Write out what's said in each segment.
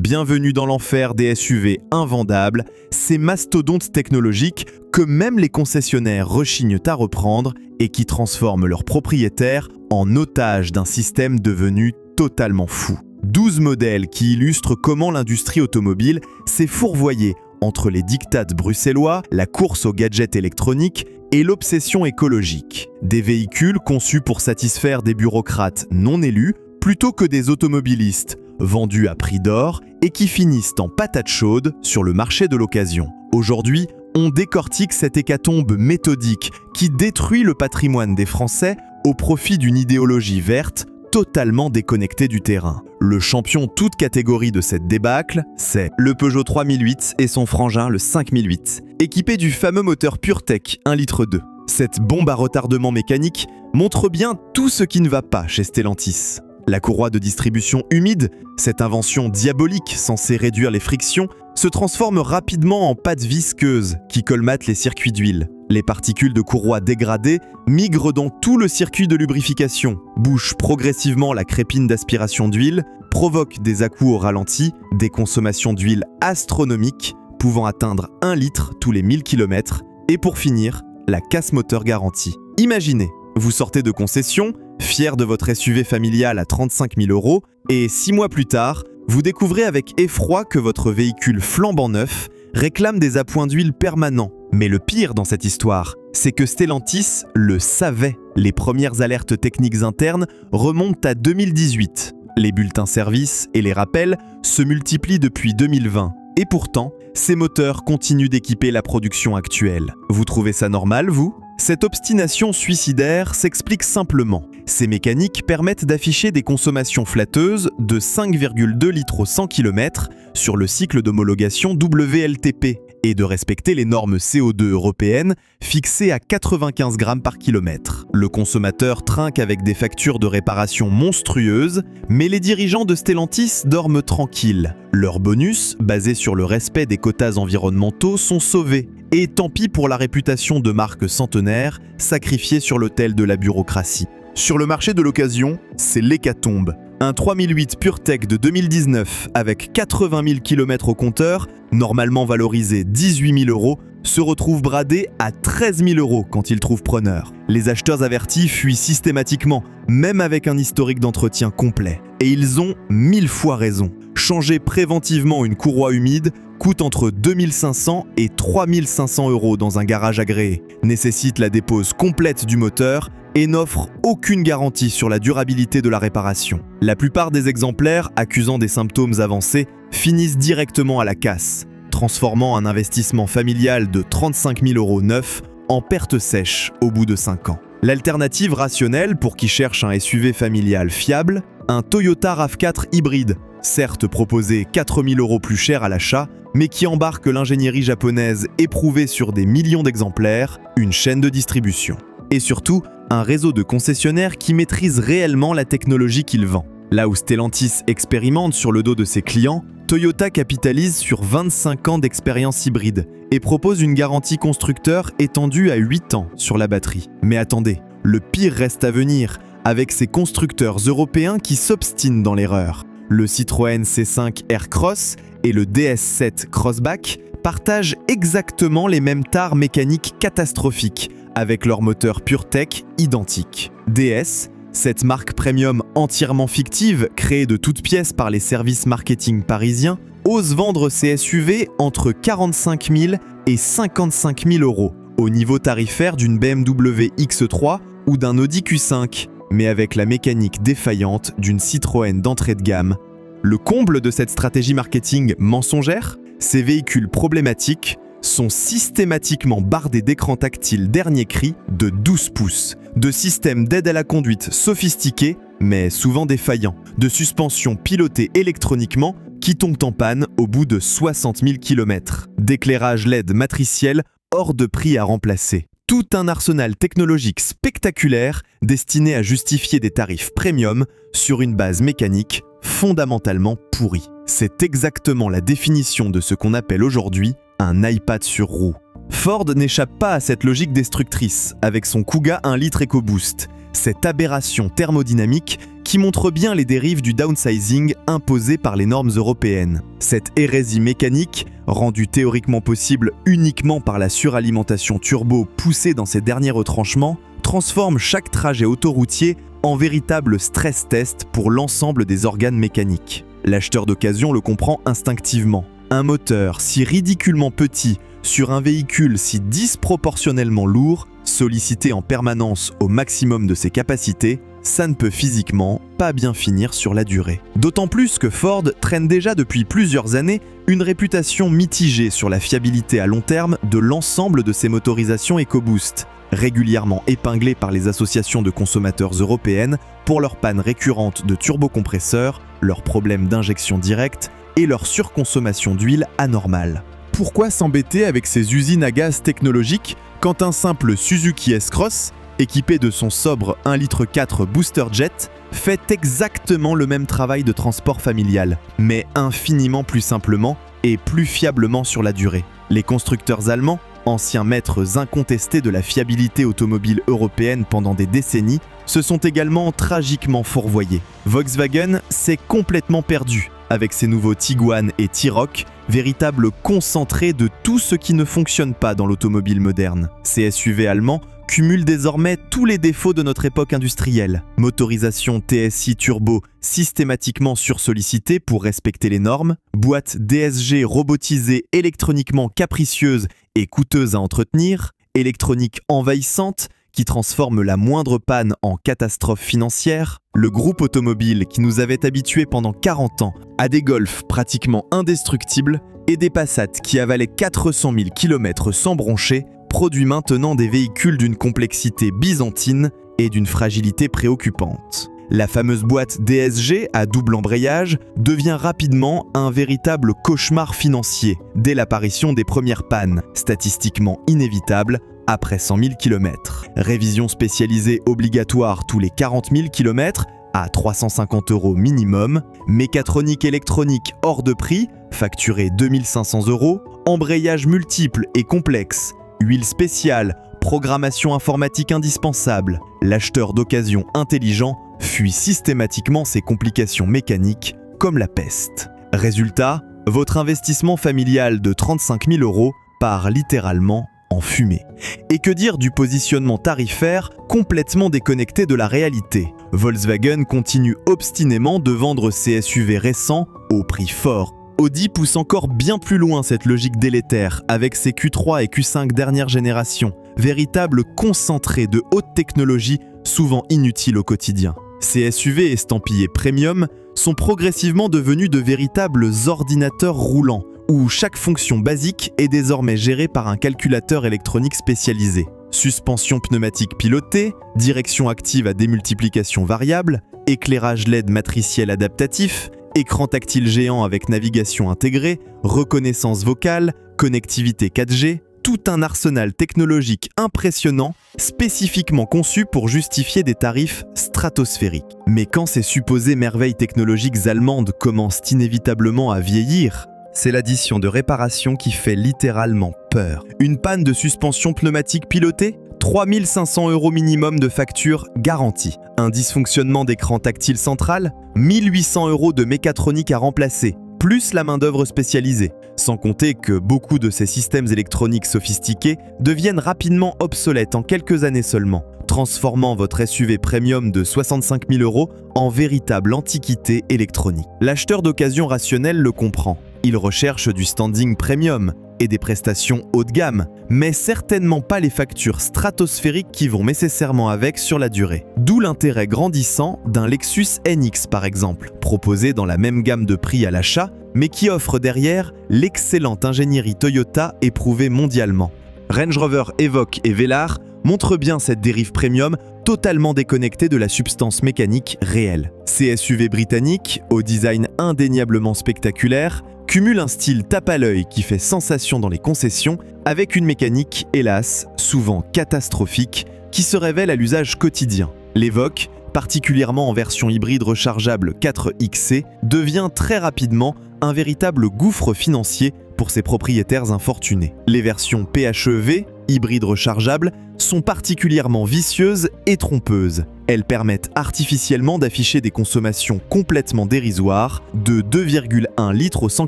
Bienvenue dans l'enfer des SUV invendables, ces mastodontes technologiques que même les concessionnaires rechignent à reprendre et qui transforment leurs propriétaires en otages d'un système devenu totalement fou. 12 modèles qui illustrent comment l'industrie automobile s'est fourvoyée entre les diktats bruxellois, la course aux gadgets électroniques et l'obsession écologique. Des véhicules conçus pour satisfaire des bureaucrates non élus plutôt que des automobilistes vendus à prix d'or et qui finissent en patate chaude sur le marché de l'occasion. Aujourd'hui, on décortique cette hécatombe méthodique qui détruit le patrimoine des Français au profit d'une idéologie verte totalement déconnectée du terrain. Le champion toute catégorie de cette débâcle, c'est le Peugeot 3008 et son frangin le 5008, équipé du fameux moteur PureTech 1,2 litre. Cette bombe à retardement mécanique montre bien tout ce qui ne va pas chez Stellantis. La courroie de distribution humide, cette invention diabolique censée réduire les frictions, se transforme rapidement en pâte visqueuse qui colmate les circuits d'huile. Les particules de courroie dégradées migrent dans tout le circuit de lubrification, bouchent progressivement la crépine d'aspiration d'huile, provoquent des à-coups au ralenti, des consommations d'huile astronomiques pouvant atteindre 1 litre tous les 1000 km, et pour finir, la casse moteur garantie. Imaginez, vous sortez de concession, fier de votre SUV familial à 35 000 €, et 6 mois plus tard, vous découvrez avec effroi que votre véhicule flambant neuf réclame des appoints d'huile permanents. Mais le pire dans cette histoire, c'est que Stellantis le savait. Les premières alertes techniques internes remontent à 2018. Les bulletins service et les rappels se multiplient depuis 2020. Et pourtant, ces moteurs continuent d'équiper la production actuelle. Vous trouvez ça normal, vous ? Cette obstination suicidaire s'explique simplement. Ces mécaniques permettent d'afficher des consommations flatteuses de 5,2 litres au 100 km sur le cycle d'homologation WLTP et de respecter les normes CO2 européennes fixées à 95 grammes par kilomètre. Le consommateur trinque avec des factures de réparation monstrueuses, mais les dirigeants de Stellantis dorment tranquilles. Leurs bonus, basés sur le respect des quotas environnementaux, sont sauvés. Et tant pis pour la réputation de marque centenaire, sacrifiée sur l'autel de la bureaucratie. Sur le marché de l'occasion, c'est l'hécatombe. Un 3008 PureTech de 2019 avec 80 000 km au compteur, normalement valorisé 18 000 €, se retrouve bradé à 13 000 € quand il trouve preneur. Les acheteurs avertis fuient systématiquement, même avec un historique d'entretien complet. Et ils ont 1000 fois raison. Changer préventivement une courroie humide coûte entre 2 500 et 3 500 € dans un garage agréé, nécessite la dépose complète du moteur et n'offre aucune garantie sur la durabilité de la réparation. La plupart des exemplaires accusant des symptômes avancés finissent directement à la casse, transformant un investissement familial de 35 000 € neuf en perte sèche au bout de 5 ans. L'alternative rationnelle pour qui cherche un SUV familial fiable, un Toyota RAV4 hybride, certes proposé 4 000 € plus cher à l'achat, mais qui embarque l'ingénierie japonaise éprouvée sur des millions d'exemplaires, une chaîne de distribution. Et surtout, un réseau de concessionnaires qui maîtrise réellement la technologie qu'il vend. Là où Stellantis expérimente sur le dos de ses clients, Toyota capitalise sur 25 ans d'expérience hybride et propose une garantie constructeur étendue à 8 ans sur la batterie. Mais attendez, le pire reste à venir, avec ces constructeurs européens qui s'obstinent dans l'erreur. Le Citroën C5 Aircross et le DS7 Crossback partagent exactement les mêmes tares mécaniques catastrophiques, avec leur moteur PureTech identique. DS, cette marque premium entièrement fictive, créée de toutes pièces par les services marketing parisiens, ose vendre ses SUV entre 45 000 et 55 000 €, au niveau tarifaire d'une BMW X3 ou d'un Audi Q5, mais avec la mécanique défaillante d'une Citroën d'entrée de gamme. Le comble de cette stratégie marketing mensongère, ces véhicules problématiques sont systématiquement bardés d'écrans tactiles dernier cri de 12 pouces, de systèmes d'aide à la conduite sophistiqués, mais souvent défaillants, de suspensions pilotées électroniquement qui tombent en panne au bout de 60 000 km, d'éclairage LED matriciel hors de prix à remplacer. Tout un arsenal technologique spectaculaire destiné à justifier des tarifs premium sur une base mécanique fondamentalement pourrie. C'est exactement la définition de ce qu'on appelle aujourd'hui un iPad sur roue. Ford n'échappe pas à cette logique destructrice avec son Kuga 1 litre EcoBoost, cette aberration thermodynamique qui montre bien les dérives du downsizing imposé par les normes européennes. Cette hérésie mécanique, rendue théoriquement possible uniquement par la suralimentation turbo poussée dans ses derniers retranchements, transforme chaque trajet autoroutier en véritable stress test pour l'ensemble des organes mécaniques. L'acheteur d'occasion le comprend instinctivement. Un moteur si ridiculement petit sur un véhicule si disproportionnellement lourd, sollicité en permanence au maximum de ses capacités, ça ne peut physiquement pas bien finir sur la durée. D'autant plus que Ford traîne déjà depuis plusieurs années une réputation mitigée sur la fiabilité à long terme de l'ensemble de ses motorisations EcoBoost, régulièrement épinglées par les associations de consommateurs européennes pour leurs pannes récurrentes de turbocompresseurs, leurs problèmes d'injection directe et leur surconsommation d'huile anormale. Pourquoi s'embêter avec ces usines à gaz technologiques quand un simple Suzuki S-Cross, équipé de son sobre 1,4 litre Booster Jet, fait exactement le même travail de transport familial, mais infiniment plus simplement et plus fiablement sur la durée. Les constructeurs allemands, anciens maîtres incontestés de la fiabilité automobile européenne pendant des décennies, se sont également tragiquement fourvoyés. Volkswagen s'est complètement perdu avec ses nouveaux Tiguan et T-Roc, véritables concentrés de tout ce qui ne fonctionne pas dans l'automobile moderne. Ces SUV allemands cumulent désormais tous les défauts de notre époque industrielle. Motorisation TSI turbo systématiquement sursollicitée pour respecter les normes, boîte DSG robotisée électroniquement capricieuse et coûteuse à entretenir, électronique envahissante qui transforme la moindre panne en catastrophe financière, le groupe automobile qui nous avait habitués pendant 40 ans à des Golf pratiquement indestructibles et des Passat qui avalaient 400 000 km sans broncher, produit maintenant des véhicules d'une complexité byzantine et d'une fragilité préoccupante. La fameuse boîte DSG à double embrayage devient rapidement un véritable cauchemar financier dès l'apparition des premières pannes, statistiquement inévitables après 100 000 km. Révision spécialisée obligatoire tous les 40 000 km à 350 € minimum, mécatronique électronique hors de prix, facturée 2 500 €, embrayage multiple et complexe, huile spéciale, programmation informatique indispensable. L'acheteur d'occasion intelligent fuit systématiquement ces complications mécaniques comme la peste. Résultat, votre investissement familial de 35 000 € part littéralement en fumée. Et que dire du positionnement tarifaire complètement déconnecté de la réalité? Volkswagen continue obstinément de vendre ses SUV récents au prix fort. Audi pousse encore bien plus loin cette logique délétère avec ses Q3 et Q5 dernière génération, véritables concentrés de haute technologie souvent inutiles au quotidien. Ces SUV estampillés premium sont progressivement devenus de véritables ordinateurs roulants, où chaque fonction basique est désormais gérée par un calculateur électronique spécialisé. Suspension pneumatique pilotée, direction active à démultiplication variable, éclairage LED matriciel adaptatif, écran tactile géant avec navigation intégrée, reconnaissance vocale, connectivité 4G, tout un arsenal technologique impressionnant, spécifiquement conçu pour justifier des tarifs stratosphériques. Mais quand ces supposées merveilles technologiques allemandes commencent inévitablement à vieillir, c'est l'addition de réparations qui fait littéralement peur. Une panne de suspension pneumatique pilotée ? 3 500 € minimum de facture garantie. Un dysfonctionnement d'écran tactile central ? 1 800 € de mécatronique à remplacer, plus la main-d'œuvre spécialisée. Sans compter que beaucoup de ces systèmes électroniques sophistiqués deviennent rapidement obsolètes en quelques années seulement, transformant votre SUV premium de 65 000 € en véritable antiquité électronique. L'acheteur d'occasion rationnel le comprend. Il recherche du standing premium et des prestations haut de gamme, mais certainement pas les factures stratosphériques qui vont nécessairement avec sur la durée. D'où l'intérêt grandissant d'un Lexus NX par exemple, proposé dans la même gamme de prix à l'achat, mais qui offre derrière l'excellente ingénierie Toyota éprouvée mondialement. Range Rover Evoque et Velar montrent bien cette dérive premium totalement déconnectée de la substance mécanique réelle. Ces SUV britanniques, au design indéniablement spectaculaire, cumulent un style tape à l'œil qui fait sensation dans les concessions avec une mécanique, hélas, souvent catastrophique, qui se révèle à l'usage quotidien. L'Evoque, particulièrement en version hybride rechargeable 4XC, devient très rapidement un véritable gouffre financier pour ses propriétaires infortunés. Les versions PHEV, hybrides rechargeables sont particulièrement vicieuses et trompeuses. Elles permettent artificiellement d'afficher des consommations complètement dérisoires de 2,1 litres au 100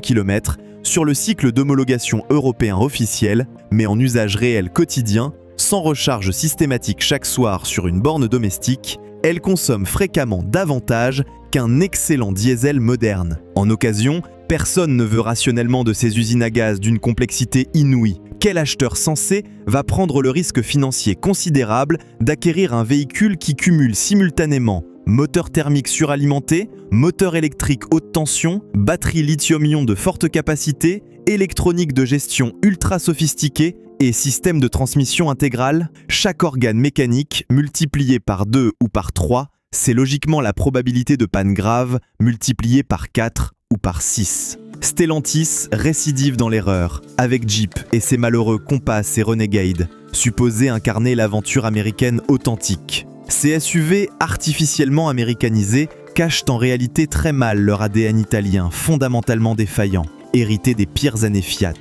km sur le cycle d'homologation européen officiel, mais en usage réel quotidien, sans recharge systématique chaque soir sur une borne domestique, elles consomment fréquemment davantage qu'un excellent diesel moderne. En occasion, personne ne veut rationnellement de ces usines à gaz d'une complexité inouïe. Quel acheteur sensé va prendre le risque financier considérable d'acquérir un véhicule qui cumule simultanément moteur thermique suralimenté, moteur électrique haute tension, batterie lithium-ion de forte capacité, électronique de gestion ultra sophistiquée et système de transmission intégrale? Chaque organe mécanique multiplié par 2 ou par 3, c'est logiquement la probabilité de panne grave multipliée par 4 ou par 6. Stellantis récidive dans l'erreur, avec Jeep et ses malheureux Compass et Renegade, supposés incarner l'aventure américaine authentique. Ces SUV artificiellement américanisés cachent en réalité très mal leur ADN italien fondamentalement défaillant, hérité des pires années Fiat.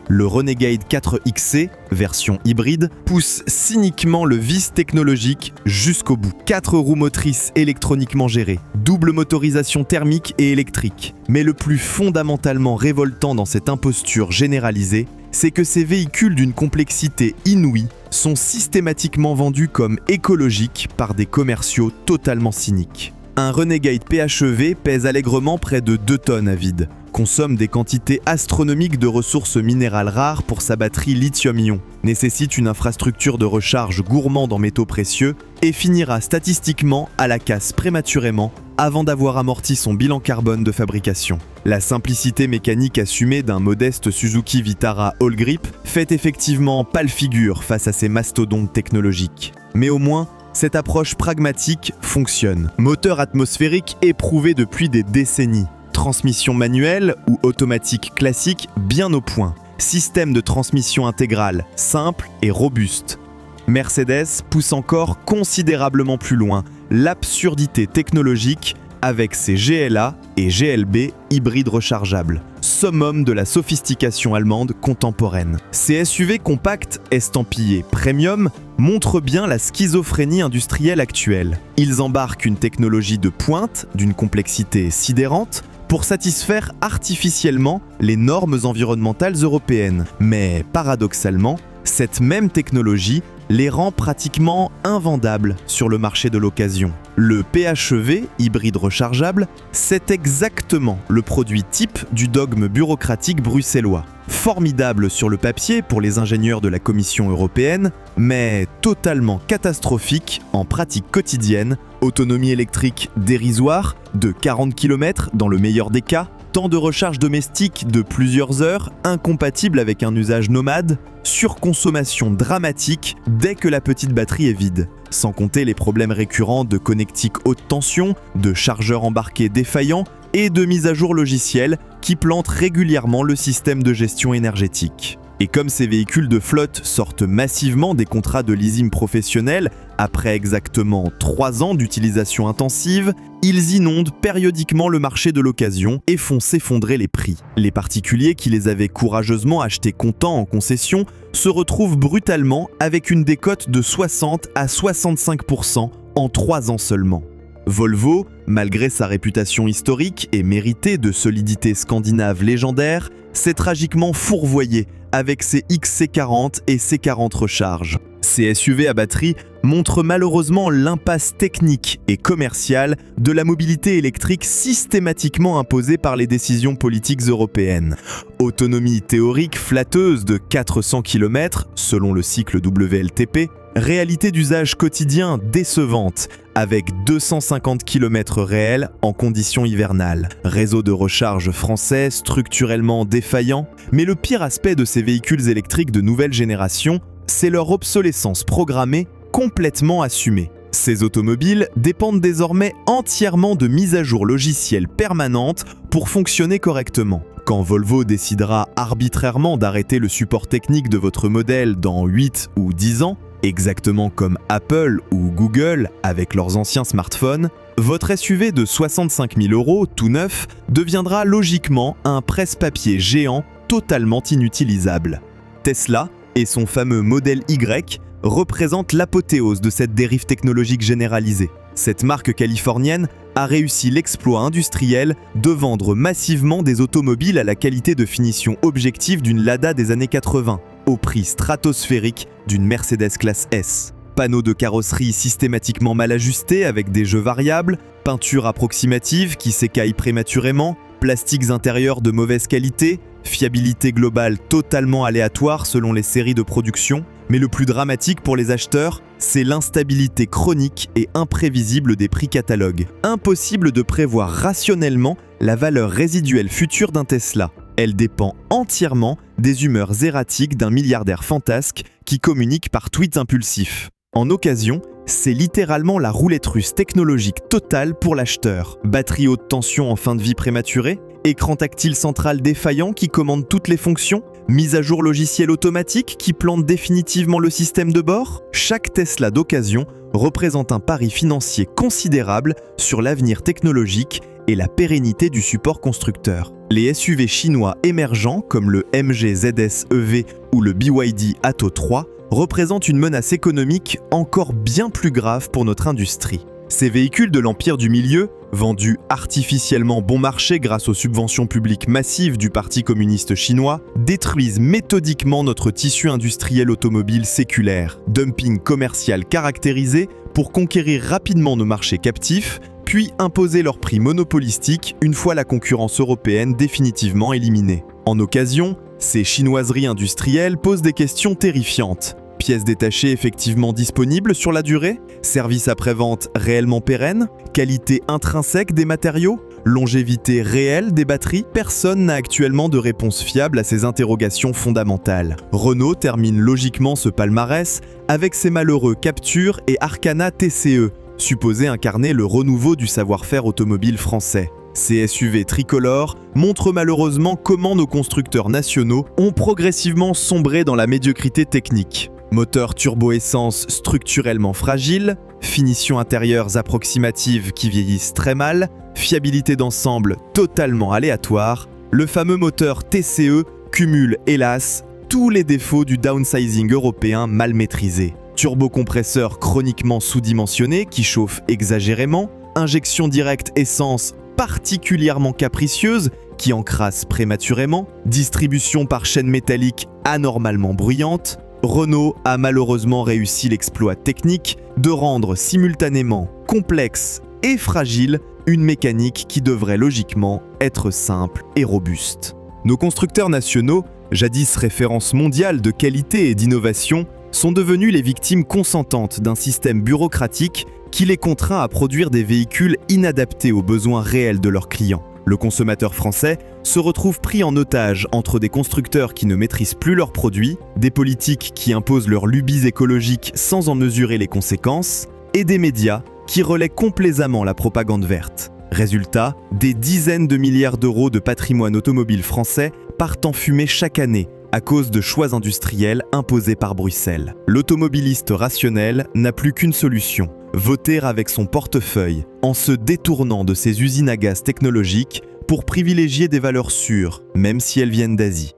Le Renegade 4XC, version hybride, pousse cyniquement le vice technologique jusqu'au bout. 4 roues motrices électroniquement gérées, double motorisation thermique et électrique. Mais le plus fondamentalement révoltant dans cette imposture généralisée, c'est que ces véhicules d'une complexité inouïe sont systématiquement vendus comme écologiques par des commerciaux totalement cyniques. Un Renegade PHEV pèse allègrement près de 2 tonnes à vide, consomme des quantités astronomiques de ressources minérales rares pour sa batterie lithium-ion, nécessite une infrastructure de recharge gourmande en métaux précieux et finira statistiquement à la casse prématurément avant d'avoir amorti son bilan carbone de fabrication. La simplicité mécanique assumée d'un modeste Suzuki Vitara All Grip fait effectivement pâle figure face à ces mastodontes technologiques. Mais au moins, cette approche pragmatique fonctionne. Moteur atmosphérique éprouvé depuis des décennies. Transmission manuelle ou automatique classique bien au point. Système de transmission intégrale simple et robuste. Mercedes pousse encore considérablement plus loin l'absurdité technologique avec ses GLA et GLB hybrides rechargeables, summum de la sophistication allemande contemporaine. Ces SUV compacts estampillés premium montrent bien la schizophrénie industrielle actuelle. Ils embarquent une technologie de pointe d'une complexité sidérante pour satisfaire artificiellement les normes environnementales européennes. Mais paradoxalement, cette même technologie les rend pratiquement invendables sur le marché de l'occasion. Le PHEV, hybride rechargeable, c'est exactement le produit type du dogme bureaucratique bruxellois. Formidable sur le papier pour les ingénieurs de la Commission européenne, mais totalement catastrophique en pratique quotidienne, autonomie électrique dérisoire de 40 km dans le meilleur des cas, temps de recharge domestique de plusieurs heures, incompatible avec un usage nomade, surconsommation dramatique dès que la petite batterie est vide. Sans compter les problèmes récurrents de connectique haute tension, de chargeurs embarqués défaillants et de mise à jour logicielle qui plantent régulièrement le système de gestion énergétique. Et comme ces véhicules de flotte sortent massivement des contrats de leasing professionnel après exactement 3 ans d'utilisation intensive, ils inondent périodiquement le marché de l'occasion et font s'effondrer les prix. Les particuliers qui les avaient courageusement achetés comptant en concession se retrouvent brutalement avec une décote de 60 à 65% en 3 ans seulement. Volvo, malgré sa réputation historique et méritée de solidité scandinave légendaire, s'est tragiquement fourvoyé avec ses XC40 et C40 recharge. Ces SUV à batterie montrent malheureusement l'impasse technique et commerciale de la mobilité électrique systématiquement imposée par les décisions politiques européennes. Autonomie théorique flatteuse de 400 km selon le cycle WLTP, réalité d'usage quotidien décevante avec 250 km réels en conditions hivernales. Réseau de recharge français structurellement défaillant. Mais le pire aspect de ces véhicules électriques de nouvelle génération, c'est leur obsolescence programmée complètement assumée. Ces automobiles dépendent désormais entièrement de mises à jour logicielles permanentes pour fonctionner correctement. Quand Volvo décidera arbitrairement d'arrêter le support technique de votre modèle dans 8 ou 10 ans, exactement comme Apple ou Google avec leurs anciens smartphones, votre SUV de 65 000 € tout neuf deviendra logiquement un presse-papier géant totalement inutilisable. Tesla, Et son fameux modèle Y représente l'apothéose de cette dérive technologique généralisée. Cette marque californienne a réussi l'exploit industriel de vendre massivement des automobiles à la qualité de finition objective d'une Lada des années 80, au prix stratosphérique d'une Mercedes classe S. Panneaux de carrosserie systématiquement mal ajustés avec des jeux variables, peinture approximative qui s'écaille prématurément, plastiques intérieurs de mauvaise qualité, fiabilité globale totalement aléatoire selon les séries de production. Mais le plus dramatique pour les acheteurs, c'est l'instabilité chronique et imprévisible des prix catalogue. Impossible de prévoir rationnellement la valeur résiduelle future d'un Tesla. Elle dépend entièrement des humeurs erratiques d'un milliardaire fantasque qui communique par tweets impulsifs. En occasion, c'est littéralement la roulette russe technologique totale pour l'acheteur. Batterie haute tension en fin de vie prématurée, écran tactile central défaillant qui commande toutes les fonctions, mise à jour logiciel automatique qui plante définitivement le système de bord. Chaque Tesla d'occasion représente un pari financier considérable sur l'avenir technologique et la pérennité du support constructeur. Les SUV chinois émergents comme le MG ZS EV ou le BYD Atto 3 représentent une menace économique encore bien plus grave pour notre industrie. Ces véhicules de l'empire du milieu, vendus artificiellement bon marché grâce aux subventions publiques massives du Parti communiste chinois, détruisent méthodiquement notre tissu industriel automobile séculaire. Dumping commercial caractérisé pour conquérir rapidement nos marchés captifs, puis imposer leurs prix monopolistiques une fois la concurrence européenne définitivement éliminée. En occasion, ces chinoiseries industrielles posent des questions terrifiantes. Pièces détachées effectivement disponibles sur la durée? Service après-vente réellement pérenne? Qualité intrinsèque des matériaux? Longévité réelle des batteries? Personne n'a actuellement de réponse fiable à ces interrogations fondamentales. Renault termine logiquement ce palmarès avec ses malheureux Captur et Arcana TCE, supposés incarner le renouveau du savoir-faire automobile français. Ces SUV tricolores montrent malheureusement comment nos constructeurs nationaux ont progressivement sombré dans la médiocrité technique. Moteurs turbo-essence structurellement fragiles, finitions intérieures approximatives qui vieillissent très mal, fiabilité d'ensemble totalement aléatoire, le fameux moteur TCE cumule, hélas, tous les défauts du downsizing européen mal maîtrisé. Turbocompresseur chroniquement sous-dimensionné qui chauffe exagérément, injection directe essence particulièrement capricieuse qui encrasse prématurément, distribution par chaîne métallique anormalement bruyante. Renault a malheureusement réussi l'exploit technique de rendre simultanément complexe et fragile une mécanique qui devrait logiquement être simple et robuste. Nos constructeurs nationaux, jadis référence mondiale de qualité et d'innovation, sont devenus les victimes consentantes d'un système bureaucratique qui les contraint à produire des véhicules inadaptés aux besoins réels de leurs clients. Le consommateur français se retrouve pris en otage entre des constructeurs qui ne maîtrisent plus leurs produits, des politiques qui imposent leurs lubies écologiques sans en mesurer les conséquences, et des médias qui relaient complaisamment la propagande verte. Résultat, des dizaines de milliards d'euros de patrimoine automobile français partent en fumée chaque année à cause de choix industriels imposés par Bruxelles. L'automobiliste rationnel n'a plus qu'une solution: voter avec son portefeuille, en se détournant de ces usines à gaz technologiques pour privilégier des valeurs sûres, même si elles viennent d'Asie.